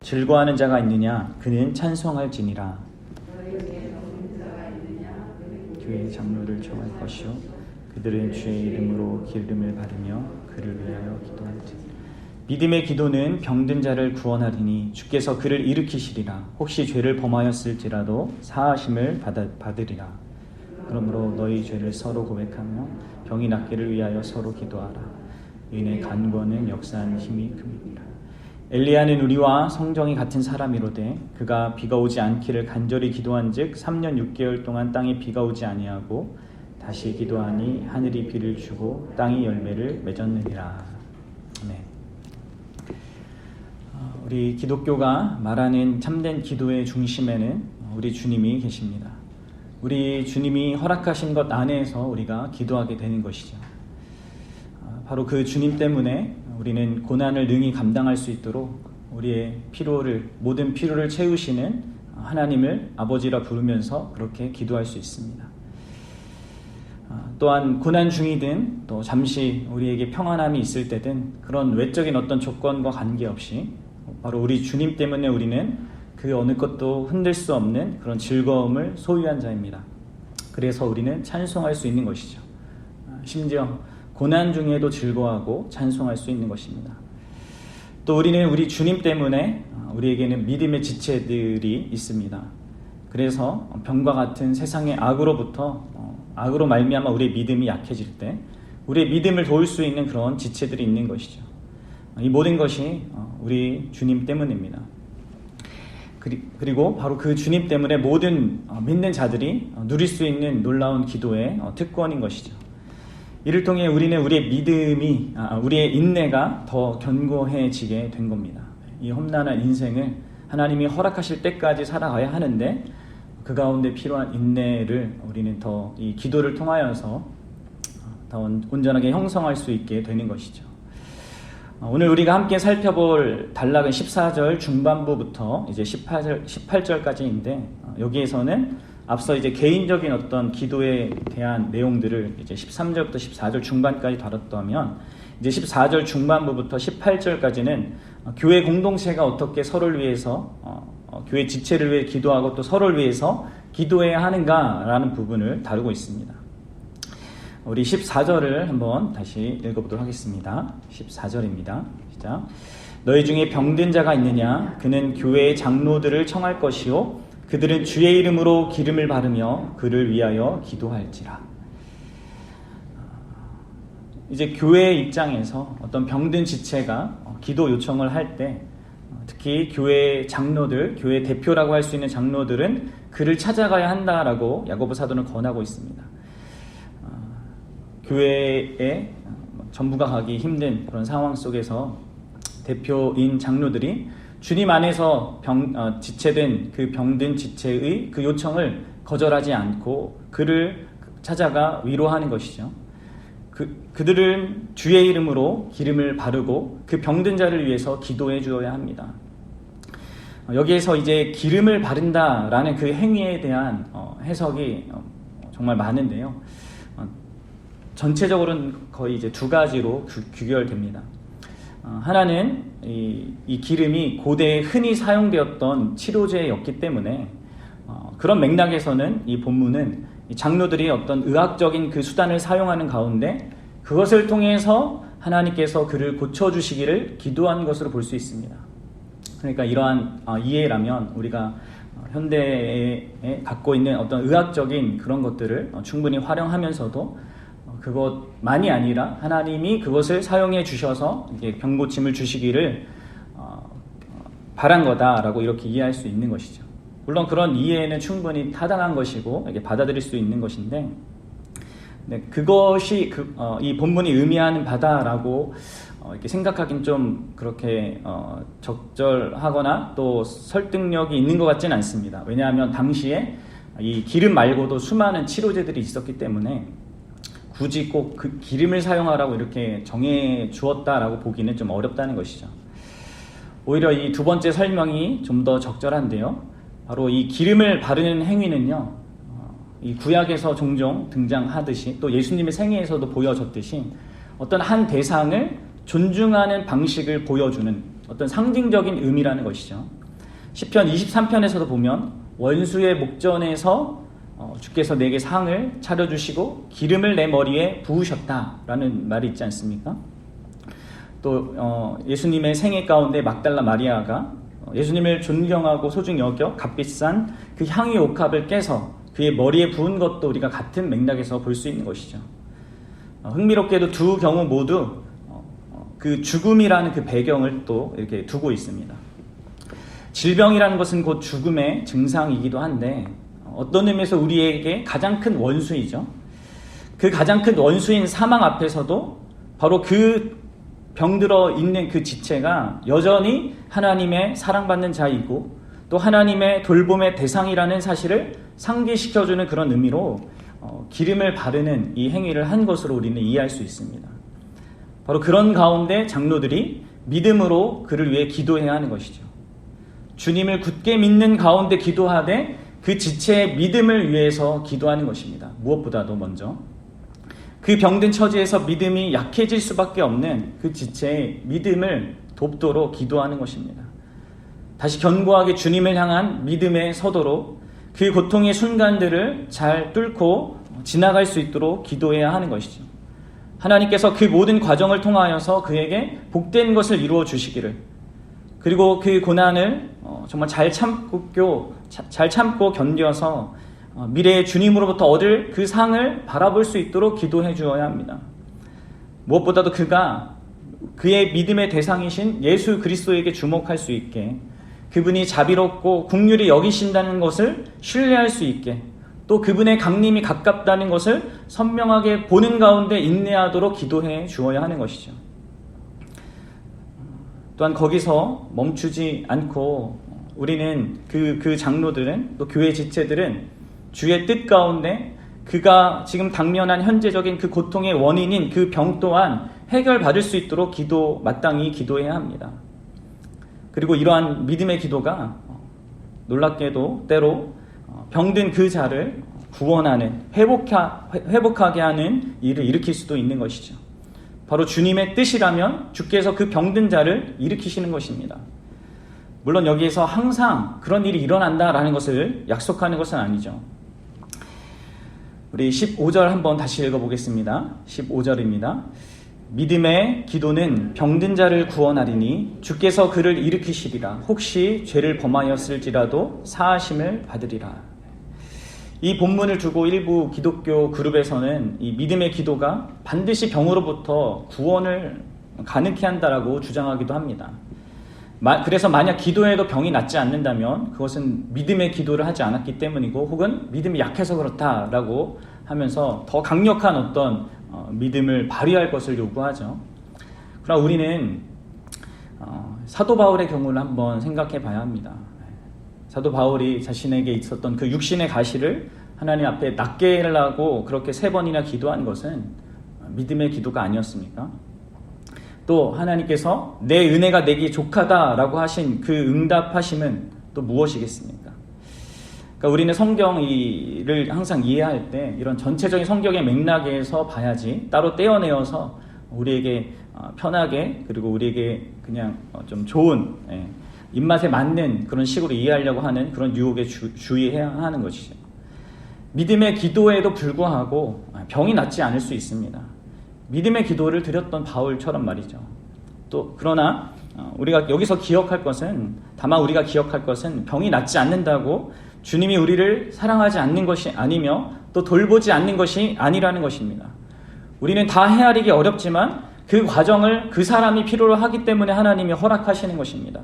즐거워하는 자가 있느냐 그는 찬송할지니라. 교회의 장로를 정할 것이요 그들은 주의 이름으로 기름을 바르며 그를 위하여 기도할지니라. 믿음의 기도는 병든 자를 구원하리니 주께서 그를 일으키시리라. 혹시 죄를 범하였을지라도 사하심을 받으리라. 그러므로 너희 죄를 서로 고백하며 병이 낫기를 위하여 서로 기도하라. 의인의 간구는 역사하는 힘이 큽니다. 엘리야는 우리와 성정이 같은 사람이로되 그가 비가 오지 않기를 간절히 기도한즉 3년 6개월 동안 땅에 비가 오지 아니하고 다시 기도하니 하늘이 비를 주고 땅이 열매를 맺었느니라. 네. 우리 기독교가 말하는 참된 기도의 중심에는 우리 주님이 계십니다. 우리 주님이 허락하신 것 안에서 우리가 기도하게 되는 것이죠. 바로 그 주님 때문에 우리는 고난을 능히 감당할 수 있도록 우리의 모든 필요를 채우시는 하나님을 아버지라 부르면서 그렇게 기도할 수 있습니다. 또한 고난 중이든 또 잠시 우리에게 평안함이 있을 때든 그런 외적인 어떤 조건과 관계없이 바로 우리 주님 때문에 우리는 그 어느 것도 흔들 수 없는 그런 즐거움을 소유한 자입니다. 그래서 우리는 찬송할 수 있는 것이죠. 심지어 고난 중에도 즐거워하고 찬송할 수 있는 것입니다. 또 우리는 우리 주님 때문에 우리에게는 믿음의 지체들이 있습니다. 그래서 병과 같은 세상의 악으로 말미암아 우리의 믿음이 약해질 때 우리의 믿음을 도울 수 있는 그런 지체들이 있는 것이죠. 이 모든 것이 우리 주님 때문입니다. 그리고 바로 그 주님 때문에 모든 믿는 자들이 누릴 수 있는 놀라운 기도의 특권인 것이죠. 이를 통해 우리는 우리의 인내가 더 견고해지게 된 겁니다. 이 험난한 인생을 하나님이 허락하실 때까지 살아가야 하는데 그 가운데 필요한 인내를 우리는 더 이 기도를 통하여서 더 온전하게 형성할 수 있게 되는 것이죠. 오늘 우리가 함께 살펴볼 단락은 14절 중반부부터 이제 18절까지인데 여기에서는 앞서 이제 개인적인 어떤 기도에 대한 내용들을 이제 13절부터 14절 중반까지 다뤘다면 이제 14절 중반부부터 18절까지는 교회 공동체가 어떻게 서로를 위해서 교회 지체를 위해 기도하고 또 서로를 위해서 기도해야 하는가라는 부분을 다루고 있습니다. 우리 14절을 한번 다시 읽어보도록 하겠습니다. 14절입니다. 시작. 너희 중에 병든 자가 있느냐 그는 교회의 장로들을 청할 것이요 그들은 주의 이름으로 기름을 바르며 그를 위하여 기도할지라. 이제 교회의 입장에서 어떤 병든 지체가 기도 요청을 할 때 특히 교회 장로들, 교회 대표라고 할 수 있는 장로들은 그를 찾아가야 한다라고 야고보 사도는 권하고 있습니다. 교회에 전부가 가기 힘든 그런 상황 속에서 대표인 장로들이 주님 안에서 지체된 그 병든 지체의 그 요청을 거절하지 않고 그를 찾아가 위로하는 것이죠. 그들은 주의 이름으로 기름을 바르고 그 병든 자를 위해서 기도해 주어야 합니다. 여기에서 이제 기름을 바른다라는 그 행위에 대한 해석이 정말 많은데요. 전체적으로는 거의 이제 두 가지로 규결됩니다. 하나는 이 기름이 고대에 흔히 사용되었던 치료제였기 때문에 그런 맥락에서는 이 본문은 장로들이 어떤 의학적인 그 수단을 사용하는 가운데 그것을 통해서 하나님께서 그를 고쳐주시기를 기도한 것으로 볼 수 있습니다. 그러니까 이러한 이해라면 우리가 현대에 갖고 있는 어떤 의학적인 그런 것들을 충분히 활용하면서도 그것만이 아니라 하나님이 그것을 사용해 주셔서 병고침을 주시기를 바란 거다라고 이렇게 이해할 수 있는 것이죠. 물론 그런 이해는 충분히 타당한 것이고 이렇게 받아들일 수 있는 것인데 그것이 이 본문이 의미하는 바다라고 이렇게 생각하긴 좀 그렇게 적절하거나 또 설득력이 있는 것 같지는 않습니다. 왜냐하면 당시에 이 기름 말고도 수많은 치료제들이 있었기 때문에 굳이 꼭 그 기름을 사용하라고 이렇게 정해 주었다라고 보기는 좀 어렵다는 것이죠. 오히려 이 두 번째 설명이 좀 더 적절한데요. 바로 이 기름을 바르는 행위는요, 이 구약에서 종종 등장하듯이 또 예수님의 생애에서도 보여졌듯이 어떤 한 대상을 존중하는 방식을 보여주는 어떤 상징적인 의미라는 것이죠. 시편 23편에서도 보면 원수의 목전에서 주께서 내게 상을 차려주시고 기름을 내 머리에 부으셨다라는 말이 있지 않습니까? 또 예수님의 생애 가운데 막달라 마리아가 예수님을 존경하고 소중히 여겨 값비싼 그 향유 옥합을 깨서 그의 머리에 부은 것도 우리가 같은 맥락에서 볼 수 있는 것이죠. 흥미롭게도 두 경우 모두 그 죽음이라는 그 배경을 또 이렇게 두고 있습니다. 질병이라는 것은 곧 죽음의 증상이기도 한데 어떤 의미에서 우리에게 가장 큰 원수이죠. 그 가장 큰 원수인 사망 앞에서도 바로 그 병들어 있는 그 지체가 여전히 하나님의 사랑받는 자이고 또 하나님의 돌봄의 대상이라는 사실을 상기시켜주는 그런 의미로 기름을 바르는 이 행위를 한 것으로 우리는 이해할 수 있습니다. 바로 그런 가운데 장로들이 믿음으로 그를 위해 기도해야 하는 것이죠. 주님을 굳게 믿는 가운데 기도하되 그 지체의 믿음을 위해서 기도하는 것입니다. 무엇보다도 먼저 그 병든 처지에서 믿음이 약해질 수밖에 없는 그 지체의 믿음을 돕도록 기도하는 것입니다. 다시 견고하게 주님을 향한 믿음에 서도록 그 고통의 순간들을 잘 뚫고 지나갈 수 있도록 기도해야 하는 것이죠. 하나님께서 그 모든 과정을 통하여서 그에게 복된 것을 이루어 주시기를, 그리고 그 고난을 정말 잘 참고 견뎌서 미래의 주님으로부터 얻을 그 상을 바라볼 수 있도록 기도해 주어야 합니다. 무엇보다도 그의 믿음의 대상이신 예수 그리스도에게 주목할 수 있게, 그분이 자비롭고 긍휼히 여기신다는 것을 신뢰할 수 있게, 또 그분의 강림이 가깝다는 것을 선명하게 보는 가운데 인내하도록 기도해 주어야 하는 것이죠. 또한 거기서 멈추지 않고 우리는 그 장로들은, 또 교회 지체들은 주의 뜻 가운데 그가 지금 당면한 현재적인 그 고통의 원인인 그 병 또한 해결받을 수 있도록 마땅히 기도해야 합니다. 그리고 이러한 믿음의 기도가 놀랍게도 때로 병든 그 자를 구원하는, 회복하게 하는 일을 일으킬 수도 있는 것이죠. 바로 주님의 뜻이라면 주께서 그 병든 자를 일으키시는 것입니다. 물론 여기에서 항상 그런 일이 일어난다라는 것을 약속하는 것은 아니죠. 우리 15절 한번 다시 읽어보겠습니다. 15절입니다. 믿음의 기도는 병든 자를 구원하리니 주께서 그를 일으키시리라. 혹시 죄를 범하였을지라도 사하심을 받으리라. 이 본문을 두고 일부 기독교 그룹에서는 이 믿음의 기도가 반드시 병으로부터 구원을 가능케 한다라고 주장하기도 합니다. 그래서 만약 기도해도 병이 낫지 않는다면 그것은 믿음의 기도를 하지 않았기 때문이고, 혹은 믿음이 약해서 그렇다라고 하면서 더 강력한 어떤 믿음을 발휘할 것을 요구하죠. 그러나 우리는 사도 바울의 경우를 한번 생각해 봐야 합니다. 사도 바울이 자신에게 있었던 그 육신의 가시를 하나님 앞에 낫게 하려고 그렇게 3번이나 기도한 것은 믿음의 기도가 아니었습니까? 또 하나님께서 내 은혜가 내게 족하다라고 하신 그 응답하심은 또 무엇이겠습니까? 그러니까 우리는 성경을 항상 이해할 때 이런 전체적인 성경의 맥락에서 봐야지, 따로 떼어내어서 우리에게 편하게, 그리고 우리에게 그냥 좀 좋은, 입맛에 맞는 그런 식으로 이해하려고 하는 그런 유혹에 주의해야 하는 것이죠. 믿음의 기도에도 불구하고 병이 낫지 않을 수 있습니다. 믿음의 기도를 드렸던 바울처럼 말이죠. 또 그러나 우리가 여기서 기억할 것은, 다만 우리가 기억할 것은 병이 낫지 않는다고 주님이 우리를 사랑하지 않는 것이 아니며 또 돌보지 않는 것이 아니라는 것입니다. 우리는 다 헤아리기 어렵지만 그 과정을 그 사람이 필요로 하기 때문에 하나님이 허락하시는 것입니다.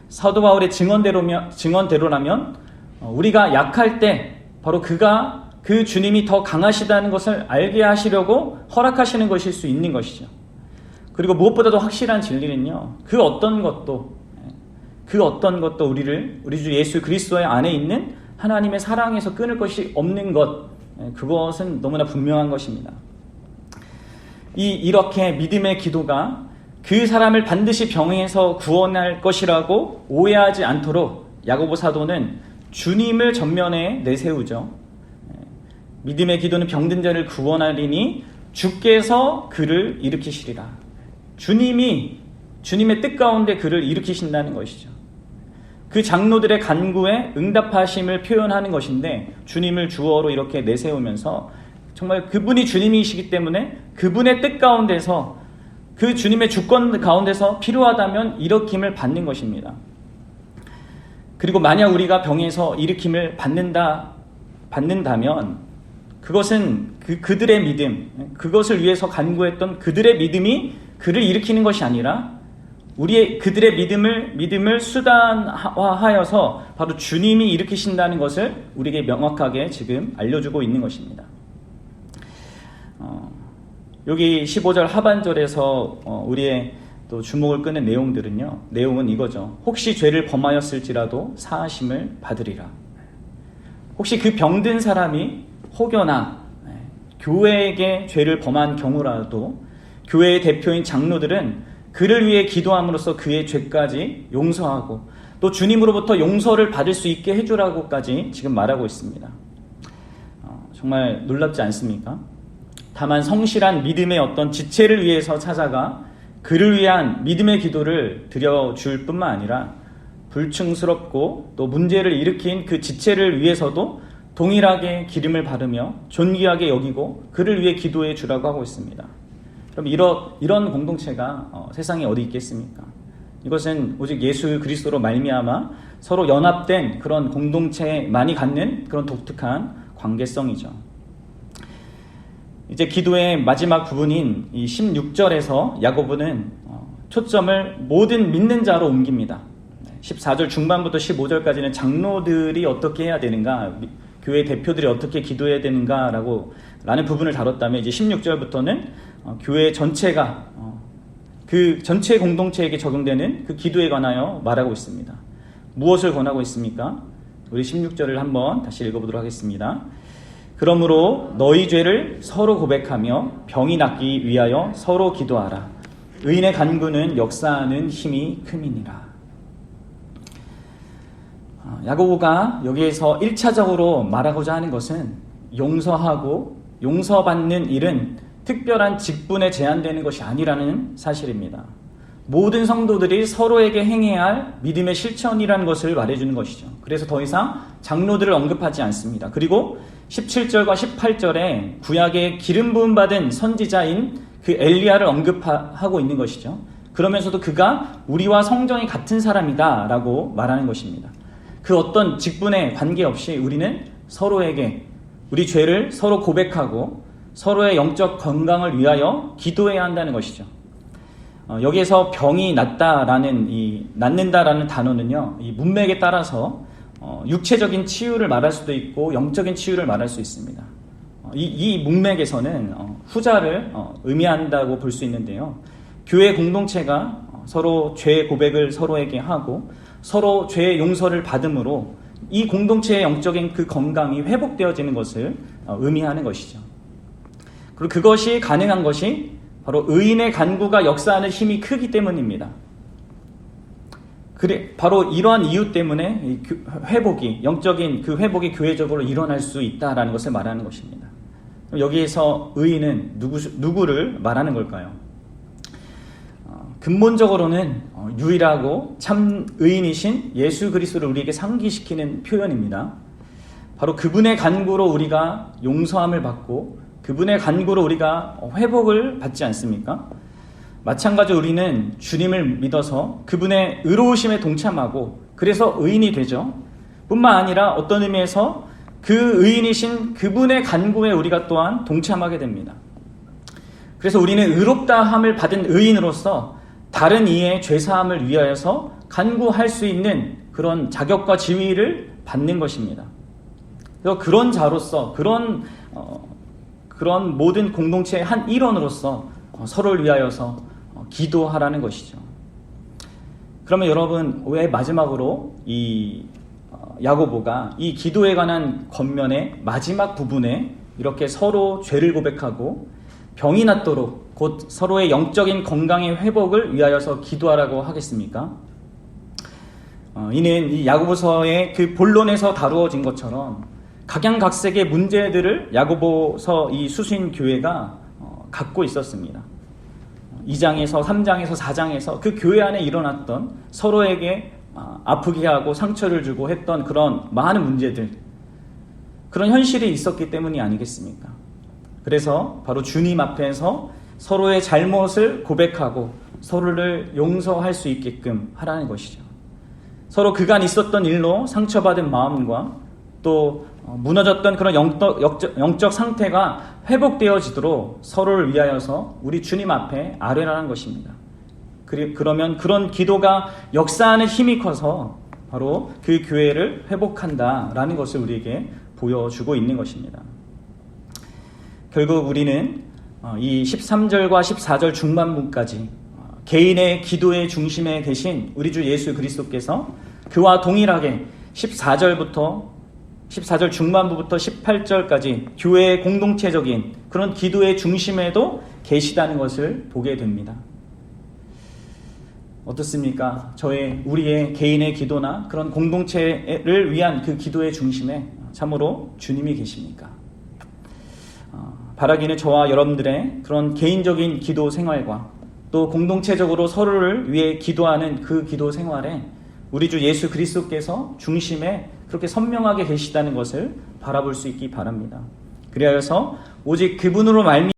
사도 바울의 증언대로라면 우리가 약할 때 바로 그 주님이 더 강하시다는 것을 알게 하시려고 허락하시는 것일 수 있는 것이죠. 그리고 무엇보다도 확실한 진리는요, 그 어떤 것도 우리 주 예수 그리스도의 안에 있는 하나님의 사랑에서 끊을 것이 없는 것, 그것은 너무나 분명한 것입니다. 이렇게 믿음의 기도가 그 사람을 반드시 병에서 구원할 것이라고 오해하지 않도록 야고보 사도는 주님을 전면에 내세우죠. 믿음의 기도는 병든 자를 구원하리니 주께서 그를 일으키시리라. 주님의 뜻 가운데 그를 일으키신다는 것이죠. 그 장로들의 간구에 응답하심을 표현하는 것인데, 주님을 주어로 이렇게 내세우면서 정말 그분이 주님이시기 때문에 그분의 뜻 가운데서, 그 주님의 주권 가운데서 필요하다면 일으킴을 받는 것입니다. 그리고 만약 우리가 병에서 일으킴을 받는다면 그것은 그들의 믿음, 그것을 위해서 간구했던 그들의 믿음이 그를 일으키는 것이 아니라 그들의 믿음을 수단화하여서 바로 주님이 일으키신다는 것을 우리에게 명확하게 지금 알려주고 있는 것입니다. 여기 15절 하반절에서 우리의 또 주목을 끄는 내용은 이거죠. 혹시 죄를 범하였을지라도 사하심을 받으리라. 혹시 그 병든 사람이 혹여나 교회에게 죄를 범한 경우라도 교회의 대표인 장로들은 그를 위해 기도함으로써 그의 죄까지 용서하고 또 주님으로부터 용서를 받을 수 있게 해주라고까지 지금 말하고 있습니다. 정말 놀랍지 않습니까? 다만 성실한 믿음의 어떤 지체를 위해서 찾아가 그를 위한 믿음의 기도를 드려줄 뿐만 아니라 불충스럽고 또 문제를 일으킨 그 지체를 위해서도 동일하게 기름을 바르며 존귀하게 여기고 그를 위해 기도해 주라고 하고 있습니다. 그럼 이런 공동체가 세상에 어디 있겠습니까? 이것은 오직 예수 그리스도로 말미암아 서로 연합된 그런 공동체만이 갖는 그런 독특한 관계성이죠. 이제 기도의 마지막 부분인 이 16절에서 야고보는 초점을 모든 믿는 자로 옮깁니다. 14절 중반부터 15절까지는 장로들이 어떻게 해야 되는가, 교회 대표들이 어떻게 기도해야 되는가 라는 부분을 다뤘다면, 이제 16절부터는 교회 전체가 그 전체 공동체에게 적용되는 그 기도에 관하여 말하고 있습니다. 무엇을 권하고 있습니까? 우리 16절을 한번 다시 읽어보도록 하겠습니다. 그러므로 너희 죄를 서로 고백하며 병이 낫기 위하여 서로 기도하라. 의인의 간구는 역사하는 힘이 큼이니라. 야고보가 여기에서 1차적으로 말하고자 하는 것은 용서하고 용서받는 일은 특별한 직분에 제한되는 것이 아니라는 사실입니다. 모든 성도들이 서로에게 행해야 할 믿음의 실천이라는 것을 말해주는 것이죠. 그래서 더 이상 장로들을 언급하지 않습니다. 그리고 17절과 18절에 구약의 기름 부음 받은 선지자인 그 엘리야를 언급하고 있는 것이죠. 그러면서도 그가 우리와 성정이 같은 사람이다 라고 말하는 것입니다. 그 어떤 직분에 관계없이 우리는 서로에게 우리 죄를 서로 고백하고 서로의 영적 건강을 위하여 기도해야 한다는 것이죠. 여기에서 병이 낫는다라는 단어는요, 이 문맥에 따라서 육체적인 치유를 말할 수도 있고 영적인 치유를 말할 수 있습니다. 이 문맥에서는 후자를 의미한다고 볼 수 있는데요. 교회 공동체가 서로 죄 고백을 서로에게 하고 서로 죄의 용서를 받음으로 이 공동체의 영적인 그 건강이 회복되어지는 것을 의미하는 것이죠. 그리고 그것이 가능한 것이 바로 의인의 간구가 역사하는 힘이 크기 때문입니다. 바로 이러한 이유 때문에 영적인 그 회복이 교회적으로 일어날 수 있다라는 것을 말하는 것입니다. 여기에서 의인은 누구를 말하는 걸까요? 근본적으로는 유일하고 참 의인이신 예수 그리스도를 우리에게 상기시키는 표현입니다. 바로 그분의 간구로 우리가 용서함을 받고 그분의 간구로 우리가 회복을 받지 않습니까? 마찬가지로 우리는 주님을 믿어서 그분의 의로우심에 동참하고 그래서 의인이 되죠. 뿐만 아니라 어떤 의미에서 그 의인이신 그분의 간구에 우리가 또한 동참하게 됩니다. 그래서 우리는 의롭다함을 받은 의인으로서 다른 이의 죄사함을 위하여서 간구할 수 있는 그런 자격과 지위를 받는 것입니다. 그래서 그런 자로서 그런 모든 공동체의 한 일원으로서 서로를 위하여서 기도하라는 것이죠. 그러면 여러분, 왜 마지막으로 이 야고보가 이 기도에 관한 권면의 마지막 부분에 이렇게 서로 죄를 고백하고 병이 낫도록 곧 서로의 영적인 건강의 회복을 위하여서 기도하라고 하겠습니까? 이는 이 야고보서의 그 본론에서 다루어진 것처럼 각양각색의 문제들을 야고보서 이 수신 교회가 갖고 있었습니다. 2장에서 3장에서 4장에서 그 교회 안에 일어났던 서로에게 아프게 하고 상처를 주고 했던 그런 많은 문제들, 그런 현실이 있었기 때문이 아니겠습니까? 그래서 바로 주님 앞에서 서로의 잘못을 고백하고 서로를 용서할 수 있게끔 하라는 것이죠. 서로 그간 있었던 일로 상처받은 마음과 또 무너졌던 그런 영적 상태가 회복되어지도록 서로를 위하여서 우리 주님 앞에 아뢰라는 것입니다. 그러면 그런 기도가 역사하는 힘이 커서 바로 그 교회를 회복한다라는 것을 우리에게 보여주고 있는 것입니다. 결국 우리는 이 13절과 14절 중반부까지 개인의 기도의 중심에 계신 우리 주 예수 그리스도께서 그와 동일하게 14절 중반부부터 18절까지 교회의 공동체적인 그런 기도의 중심에도 계시다는 것을 보게 됩니다. 어떻습니까? 우리의 개인의 기도나 그런 공동체를 위한 그 기도의 중심에 참으로 주님이 계십니까? 바라기는 저와 여러분들의 그런 개인적인 기도 생활과 또 공동체적으로 서로를 위해 기도하는 그 기도 생활에 우리 주 예수 그리스도께서 중심에 그렇게 선명하게 계시다는 것을 바라볼 수 있기 바랍니다. 그리하여서 오직 그분으로 말미암아